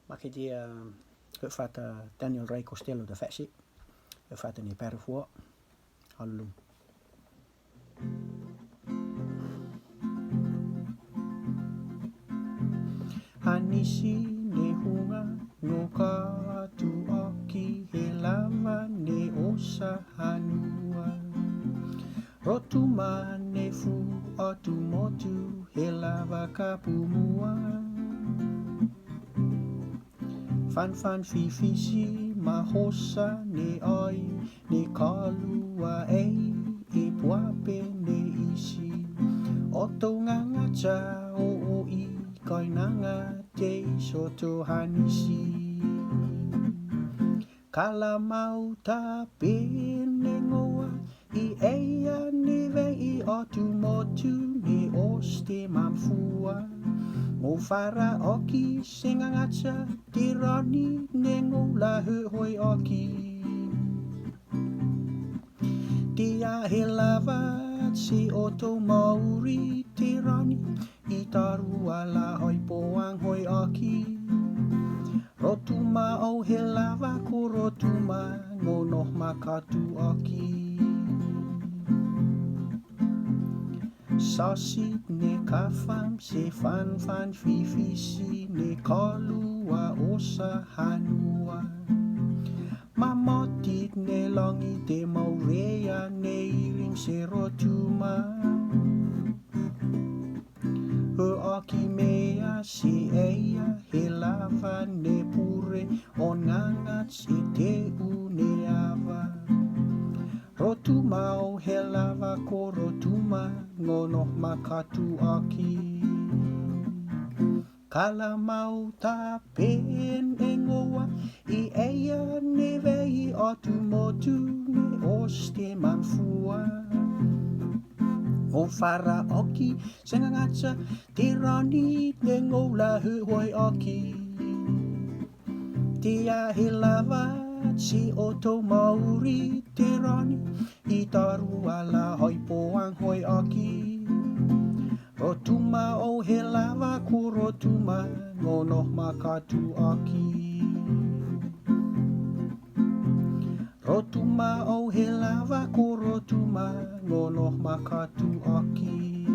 Ma che dia ho fatto Daniel Ray Costello da Fessi, ho fatto nei per fuori, allora. Anisi ne hunga no ka tu oki he lava ne osa hanua. Rotuma ne fu otu motu he lava kapumua. Fan fifisi mahosa ne oi ne kalua e puape ne isi. Oto nganga cha o i koinanga te soto hanisi. Kala mau ta pene ngoa i eia ne vei otu motu ne oste mamfua. Mo fara oki singangacha tirani ne ngola hoi oki. Dia he lava si oto mauri tirani i taru ala hoi poang hoi oki. Rotuma o he lava ko rotuma ngono makatu oki. Sasi ne kafam se fan fifisi ne kalua osa hanua. Mamotit ne longi te maurea ne iring se rotuma. Ho oki mea si eia he lava ne pure o ngangat si te une ava. Rotuma o he lava ko rotuma ngono makatu oki. Kala mau ta pen e ngoa i eia ne vei otu motu ne oste manfua. O fara oki sengangacha tirani ne ngola hoi oki. Tia he lava si oto mauri tirani i taru ala hoi poang hoi oki. Rotuma o he lava ku rotuma ngono makatu oki. Rotuma o he lava ku rotuma ngono makatu oki.